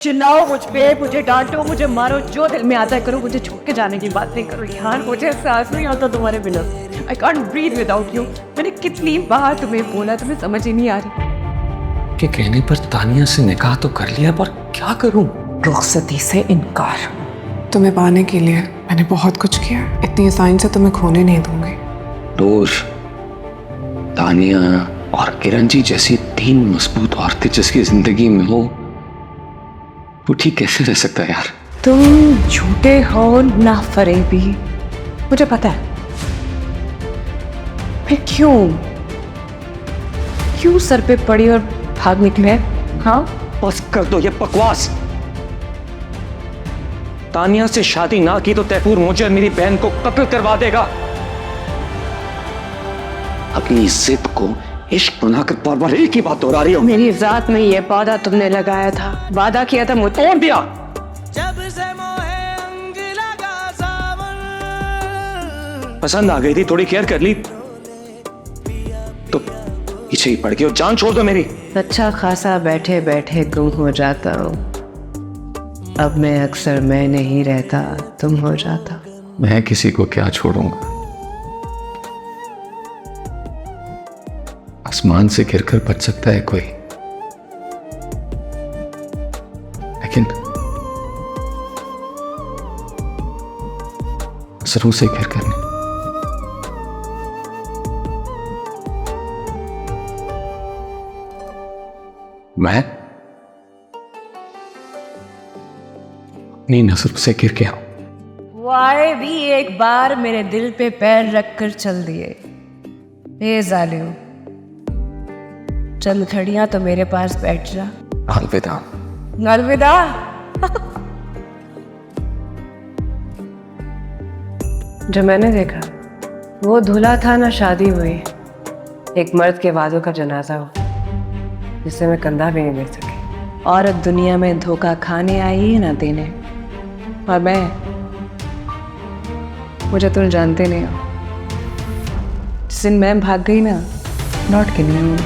चिल्लाओ मुझ पे, मुझे डांटो, मुझे मारो, जो दिल में आता है करो, मुझे छोड़ के जाने की बात नहीं करो यार। मुझे सांस नहीं आता तुम्हारे बिना। I can't breathe without you. मैंने कितनी बार तुम्हें बोला, तुम्हें समझ ही नहीं आ रही। के कहने पर तानिया से निकाह तो कर लिया, पर क्या करूं? रुखसती से इनकार। तुम्हें पाने के लिए मैंने बहुत कुछ किया। इतनी आसानी से तुम्हें खोने नहीं दूंगी। नूर, तानिया और किरण जी जैसी तीन मजबूत औरतें जिसकी जिंदगी में हो, वो ठीक कैसे रह सकता है यार? तुम झूठे हो ना फरेबी, मुझे पता है। फिर क्यों सर पे पड़ी और भाग निकले? हाँ, बस कर दो ये बकवास। तानिया से शादी ना की तो तैफूर मुझे और मेरी बहन को कत्ल करवा देगा। अपनी जिद को इश्क बनाकर बार बार एक ही बात दोहरा रही हो। मेरी जात में ये पौधा तुमने लगाया था, वादा किया था मुझे। तोड़ दिया। जब से मोहे अंग लगा सावन। पसंद आ गई थी, थोड़ी केयर कर ली तो पीछे ही पड़ गई और जान छोड़ दो मेरी। अच्छा खासा बैठे बैठे गुम हो जाता हूँ। अब मैं अक्सर मैं नहीं रहता, तुम हो जाता। मैं किसी को क्या छोड़ूंगा? आसमान से गिरकर बच सकता है कोई, लेकिन असरों से गिरकर नहीं। मैं अपनी नजरों से गिर गया हूं। वाए भी एक बार मेरे दिल पे पैर रखकर चल दिए। ए जालिम, चंद घड़ियां तो मेरे पास बैठ जा। अलविदा। अलविदा। जो मैंने देखा वो दूल्हा था ना शादी हुई, एक मर्द के वादों का जनाजा हो जिससे मैं कंधा भी नहीं दे सकी। औरत दुनिया में धोखा खाने आई है ना देने। और मुझे तुम जानते नहीं हो। जिस दिन मैं भाग गई ना, लौट के नहीं हूँ।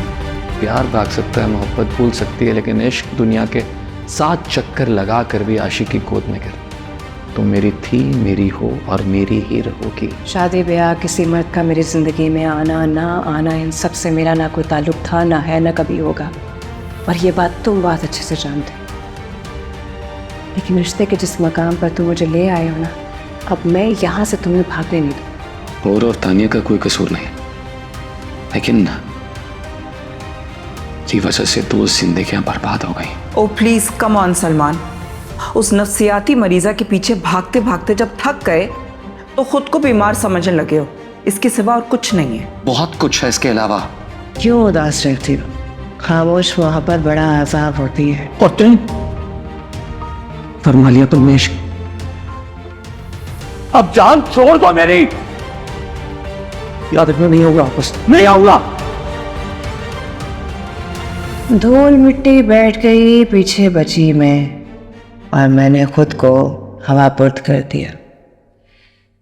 प्यार भाग सकता है, मोहब्बत भूल सकती है, लेकिन इश्क दुनिया के 7 चक्कर लगा कर भी आशिकी गोद में गिर। तुम मेरी थी, मेरी हो और मेरी ही रहोगी। शादी ब्याह किसी मर्द का मेरी जिंदगी में आना ना आना, इन सब से मेरा ना कोई ताल्लुक था, ना है, ना कभी होगा। और ये बात तुम बहुत अच्छे से जानते हो। लेकिन रिश्ते के जिस मकाम पर तुम मुझे ले आए हो ना, अब मैं यहाँ से तुम्हें भागने नहीं दूँ। और तानिया का कोई कसूर नहीं, लेकिन ना की वजह से 2 जिंदगियां बर्बाद हो गई। ओ प्लीज कम ऑन सलमान। उस नफ्सियाती मरीजा के पीछे भागते भागते जब थक गए तो खुद को बीमार समझने लगे हो। इसके सिवा और कुछ नहीं है। बहुत कुछ है इसके अलावा। क्यों उदास रहती हो? खामोश मोहब्बत बड़ा आजाब होती है। और तुम फरमा लिया तुमने इश्क। अब जान छोड़ दो मेरी। याद रखना, नहीं होगा वापस, नहीं आऊंगा। धूल मिट्टी बैठ गई, पीछे बची मैं, और मैंने खुद को हवापुर्द कर दिया।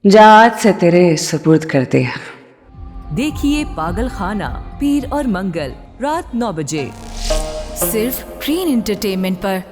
जात से तेरे सुपुर्द कर दिया। देखिए पागल खाना पीर और मंगल रात 9 बजे सिर्फ ग्रीन एंटरटेनमेंट पर।